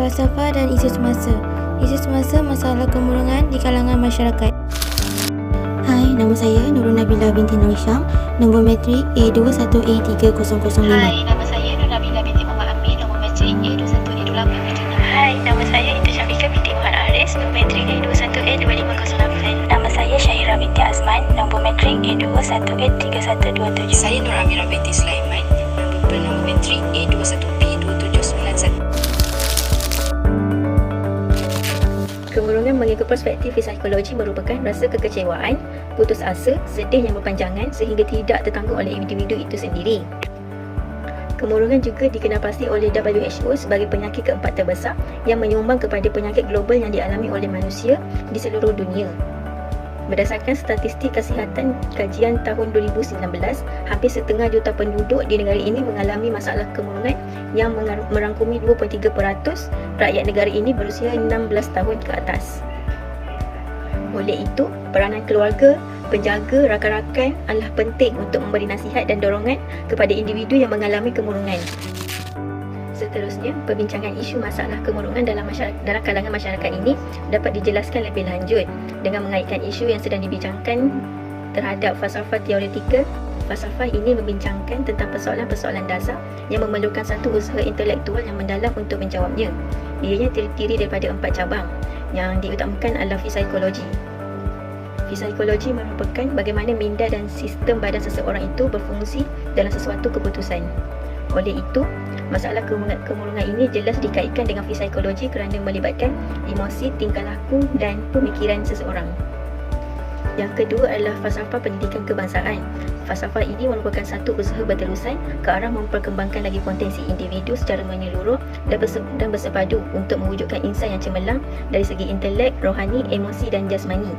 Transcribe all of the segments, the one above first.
Falsafah dan isu semasa. Isu semasa masalah kemurungan di kalangan masyarakat. Hai, nama saya Nurul Nabila binti Nur Syam, nombor matrik A21A3005. Hai, nama saya Nur Nabila binti Muhammad Amin, nombor matrik A21A28. Hai, nama saya Itu Syafiqah binti Muhammad Aris, nombor matrik A21A2508. Nama saya Syahira binti Azman, nombor matrik A21A3127. Saya Nur Amirah binti Sulaiman, nombor matrik A21B2791. Kemurungan mengikut perspektif psikologi merupakan rasa kekecewaan, putus asa, sedih yang berpanjangan sehingga tidak tertanggung oleh individu itu sendiri. Kemurungan juga dikenalpasti oleh WHO sebagai penyakit keempat terbesar yang menyumbang kepada penyakit global yang dialami oleh manusia di seluruh dunia. Berdasarkan statistik kesihatan kajian tahun 2019, hampir setengah juta penduduk di negara ini mengalami masalah kemurungan yang merangkumi 2.3% rakyat negara ini berusia 16 tahun ke atas. Oleh itu, peranan keluarga, penjaga, rakan-rakan adalah penting untuk memberi nasihat dan dorongan kepada individu yang mengalami kemurungan. Seterusnya, perbincangan isu masalah kemurungan dalam kalangan masyarakat ini dapat dijelaskan lebih lanjut dengan mengaitkan isu yang sedang dibincangkan terhadap falsafah teoretikal. Falsafah ini membincangkan tentang persoalan-persoalan dasar yang memerlukan satu usaha intelektual yang mendalam untuk menjawabnya. Ianya terdiri daripada 4 cabang yang diutamakan adalah psikologi. Psikologi merupakan bagaimana minda dan sistem badan seseorang itu berfungsi dalam sesuatu keputusan. Oleh itu, masalah kemurungan ini jelas dikaitkan dengan psikologi kerana melibatkan emosi, tingkah laku dan pemikiran seseorang. Yang kedua adalah falsafah pendidikan kebangsaan. Falsafah ini merupakan satu usaha berterusan ke arah memperkembangkan lagi potensi individu secara menyeluruh dan bersepadu untuk mewujudkan insan yang cemerlang dari segi intelek, rohani, emosi dan jasmani.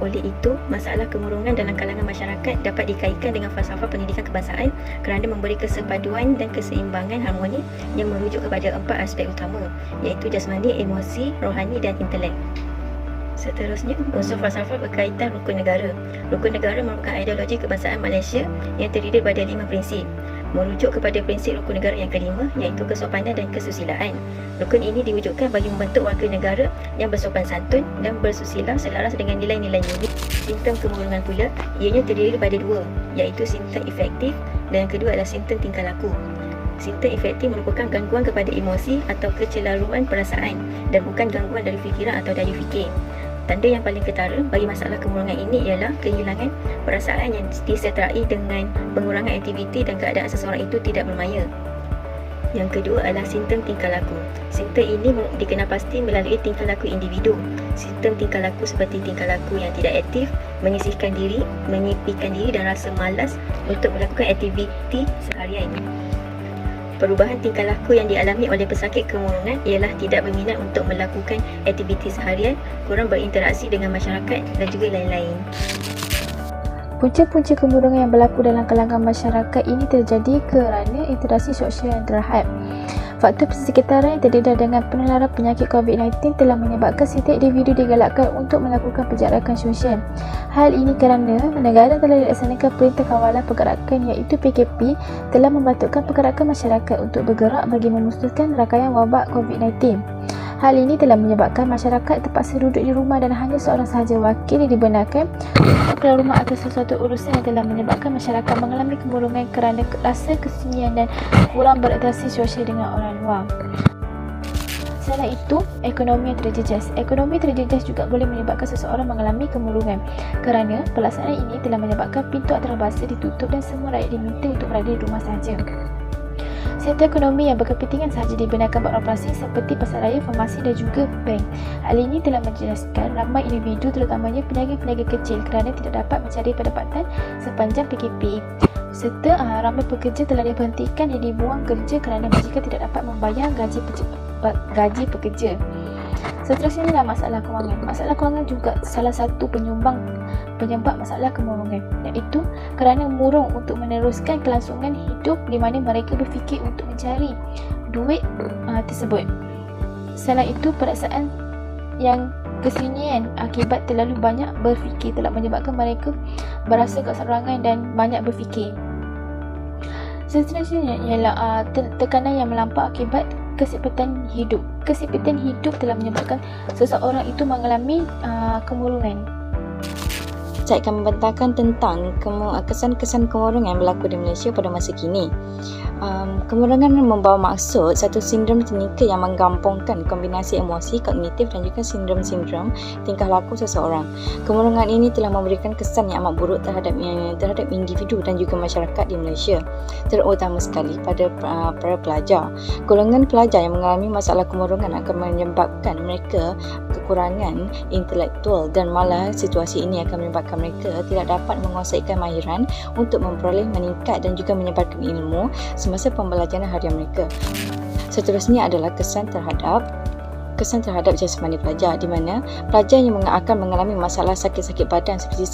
Oleh itu, masalah kemurungan dalam kalangan masyarakat dapat dikaitkan dengan falsafah pendidikan kebangsaan kerana memberi kesepaduan dan keseimbangan harmoni yang merujuk kepada 4 aspek utama, iaitu jasmani, emosi, rohani dan intelek. Seterusnya, unsur falsafah berkaitan rukun negara. Rukun negara merupakan ideologi kebangsaan Malaysia yang terdiri daripada 5 prinsip. Merujuk kepada prinsip rukun negara yang kelima, iaitu kesopanan dan kesusilaan. Rukun ini diwujudkan bagi membentuk warga negara yang bersopan santun dan bersusila selaras dengan nilai-nilai ini. Simptom kemurungan pula, ianya terdiri daripada 2, iaitu simptom efektif dan yang kedua adalah simptom tingkah laku. Simptom efektif merupakan gangguan kepada emosi atau kecelaruan perasaan dan bukan gangguan dari fikiran atau daya fikir. Tanda yang paling ketara bagi masalah kemurungan ini ialah kehilangan perasaan yang disertai dengan pengurangan aktiviti dan keadaan seseorang itu tidak bermaya. Yang kedua adalah simptom tingkah laku. Simptom ini dikenalpasti melalui tingkah laku individu. Simptom tingkah laku seperti tingkah laku yang tidak aktif, menyisihkan diri, menyepikan diri dan rasa malas untuk melakukan aktiviti seharian. Perubahan tingkah laku yang dialami oleh pesakit kemurungan ialah tidak berminat untuk melakukan aktiviti seharian, kurang berinteraksi dengan masyarakat dan juga lain-lain. Punca-punca kemurungan yang berlaku dalam kalangan masyarakat ini terjadi kerana interaksi sosial yang terhad. Faktor persekitaran yang terdedah dengan penularan penyakit COVID-19 telah menyebabkan setiap individu digalakkan untuk melakukan penjarakan sosial. Hal ini kerana negara telah dilaksanakan Perintah Kawalan Pergerakan iaitu PKP telah membatukkan pergerakan masyarakat untuk bergerak bagi memusnahkan rangkaian wabak COVID-19. Hal ini telah menyebabkan masyarakat terpaksa duduk di rumah dan hanya seorang sahaja wakil yang dibenarkan untuk keluar rumah atas sesuatu urusan yang telah menyebabkan masyarakat mengalami kemurungan kerana rasa kesunyian dan kurang berinteraksi sosial dengan orang luar. Selain itu, ekonomi yang terjejas. Ekonomi terjejas juga boleh menyebabkan seseorang mengalami kemurungan kerana pelaksanaan ini telah menyebabkan pintu antarabangsa ditutup dan semua rakyat diminta untuk berada di rumah sahaja. Sektor ekonomi yang berkepentingan sahaja dibenarkan beroperasi seperti pasaraya, farmasi dan juga bank. Hal ini telah menjelaskan ramai individu terutamanya peniaga-peniaga kecil kerana tidak dapat mencari pendapatan sepanjang PKP. Serta ramai pekerja telah diberhentikan dan dibuang kerja kerana mereka tidak dapat membayar gaji pekerja. Seterusnya adalah masalah kewangan. Masalah kewangan juga salah satu penyebab masalah kemurungan, iaitu kerana murung untuk meneruskan kelangsungan hidup di mana mereka berfikir untuk mencari duit tersebut. Selain itu, perasaan yang kesunyian akibat terlalu banyak berfikir telah menyebabkan mereka berasa keserangan dan banyak berfikir. Seterusnya ialah tekanan yang melampau akibat kesepitan hidup. Kesepitan hidup telah menyebabkan seseorang itu mengalami kemurungan. Saya akan membentangkan tentang kesan-kesan kemurungan berlaku di Malaysia pada masa kini. Kemurungan membawa maksud satu sindrom klinikal yang menggabungkan kombinasi emosi, kognitif dan juga sindrom-sindrom tingkah laku seseorang. Kemurungan ini telah memberikan kesan yang amat buruk terhadap individu dan juga masyarakat di Malaysia, terutama sekali pada para pelajar. Golongan pelajar yang mengalami masalah kemurungan akan menyebabkan mereka kekurangan intelektual dan malah situasi ini akan menyebabkan mereka tidak dapat menguasai kemahiran untuk memperoleh, meningkat dan juga menyebarkan ilmu semasa pembelajaran harian mereka. Seterusnya adalah kesan terhadap jasmani pelajar, di mana pelajar yang akan mengalami masalah sakit-sakit badan seperti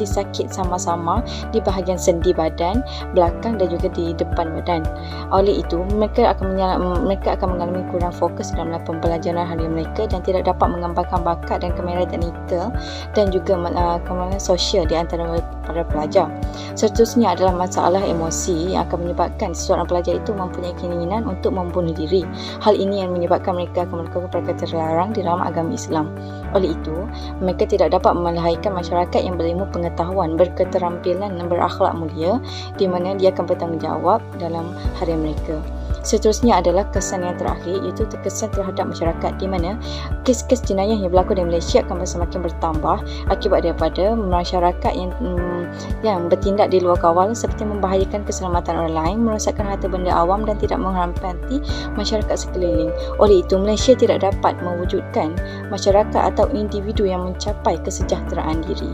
sakit sama-sama di bahagian sendi badan, belakang dan juga di depan badan. Oleh itu, mereka akan mengalami kurang fokus dalam pembelajaran harian mereka dan tidak dapat mengembangkan bakat dan kemahiran teknikal dan juga kemahiran sosial di antara para pelajar. Seterusnya adalah masalah emosi yang akan menyebabkan seseorang pelajar itu mempunyai keinginan untuk membunuh diri. Hal ini yang menyebabkan mereka akan melakukan perkara terlarang di dalam agama Islam. Oleh itu, mereka tidak dapat melahirkan masyarakat yang berilmu pengetahuan, berketerampilan dan berakhlak mulia, di mana dia akan bertanggungjawab dalam harian mereka. Seterusnya adalah kesan yang terakhir, iaitu kesan terhadap masyarakat, di mana kes-kes jenayah yang berlaku di Malaysia akan semakin bertambah akibat daripada masyarakat yang bertindak di luar kawal seperti membahayakan keselamatan orang lain, merosakkan harta benda awam dan tidak menghormati masyarakat sekeliling. Oleh itu, Malaysia tidak dapat mewujudkan masyarakat atau individu yang mencapai kesejahteraan diri.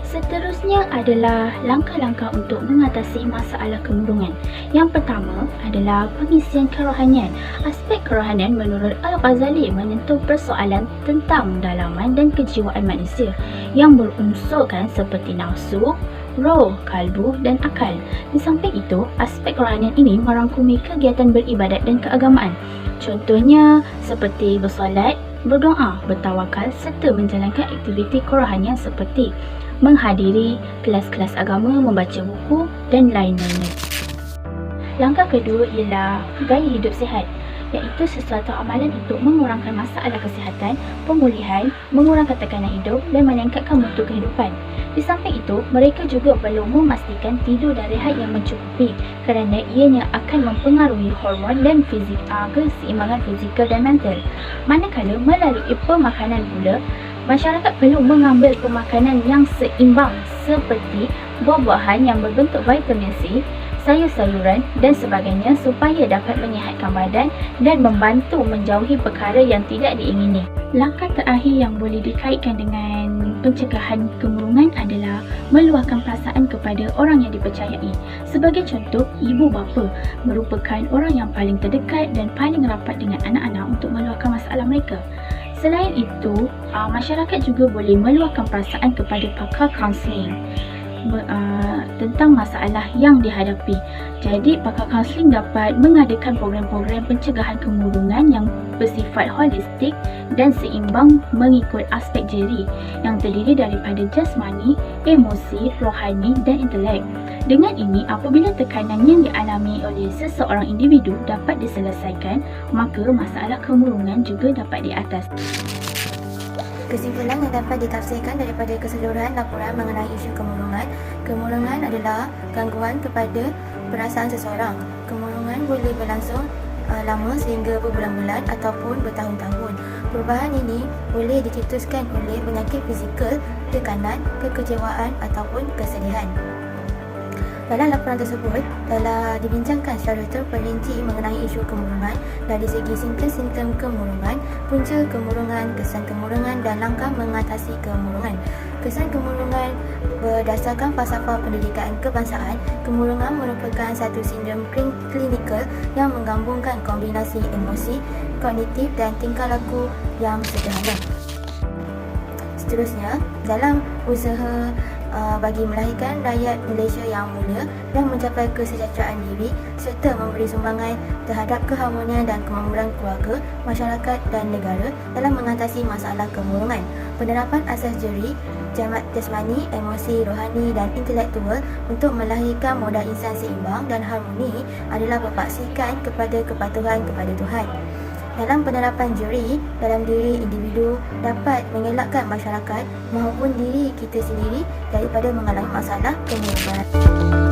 Seterusnya adalah langkah-langkah untuk mengatasi masalah kemurungan. Yang pertama adalah pengisian kerohanian. Aspek kerohanian menurut Al-Ghazali menyentuh persoalan tentang dalaman dan kejiwaan manusia yang berunsurkan seperti nafsu, roh, kalbu dan akal. Di samping itu, aspek kerohanian ini merangkumi kegiatan beribadat dan keagamaan. Contohnya seperti bersolat, berdoa, bertawakal serta menjalankan aktiviti kerohanian seperti menghadiri kelas-kelas agama, membaca buku dan lain-lainnya. Langkah kedua ialah gaya hidup sihat, iaitu sesuatu amalan untuk mengurangkan masalah kesihatan, pemulihan, mengurangkan tekanan hidup dan meningkatkan mutu kehidupan. Di samping itu, mereka juga perlu memastikan tidur dan rehat yang mencukupi kerana ianya akan mempengaruhi hormon dan keseimbangan fizikal dan mental. Manakala melalui pemakanan pula, masyarakat perlu mengambil pemakanan yang seimbang seperti buah-buahan yang berbentuk vitamin C, sayur-sayuran dan sebagainya supaya dapat menyihatkan badan dan membantu menjauhi perkara yang tidak diingini. Langkah terakhir yang boleh dikaitkan dengan pencegahan kemurungan adalah meluahkan perasaan kepada orang yang dipercayai. Sebagai contoh, ibu bapa merupakan orang yang paling terdekat dan paling rapat dengan anak-anak untuk meluahkan masalah mereka. Selain itu, masyarakat juga boleh meluahkan perasaan kepada pakar kaunseling tentang masalah yang dihadapi. Jadi, pakar kaunseling dapat mengadakan program-program pencegahan kemurungan yang bersifat holistik dan seimbang mengikut aspek jeri yang terdiri daripada jasmani, emosi, rohani dan intelek. Dengan ini, apabila tekanan yang dialami oleh seseorang individu dapat diselesaikan, maka masalah kemurungan juga dapat diatasi. Kesimpulan yang dapat ditafsirkan daripada keseluruhan laporan mengenai isu kemurungan. Kemurungan adalah gangguan kepada perasaan seseorang. Kemurungan boleh berlangsung lama sehingga berbulan-bulan ataupun bertahun-tahun. Perubahan ini boleh dicetuskan oleh penyakit fizikal, tekanan, kekecewaan ataupun kesedihan. Dalam laporan tersebut, telah dibincangkan secara terperinci mengenai isu kemurungan dari segi simptom-simptom kemurungan, punca kemurungan, kesan kemurungan dan langkah mengatasi kemurungan. Kesan kemurungan berdasarkan falsafah pendidikan kebangsaan, kemurungan merupakan satu sindrom klinikal yang menggabungkan kombinasi emosi, kognitif dan tingkah laku yang sederhana. Seterusnya, dalam usaha bagi melahirkan rakyat Malaysia yang mulia dan mencapai kesejahteraan diri serta memberi sumbangan terhadap keharmonian dan kemakmuran keluarga, masyarakat dan negara dalam mengatasi masalah kemurungan. Penerapan asas jeri, jamat jasmani, emosi, rohani dan intelektual untuk melahirkan modal insan seimbang dan harmoni adalah berpaksikan kepada kepatuhan kepada Tuhan. Dalam penerapan jeri dalam diri individu dapat mengelakkan masyarakat maupun diri kita sendiri daripada mengalami masalah kemurungan.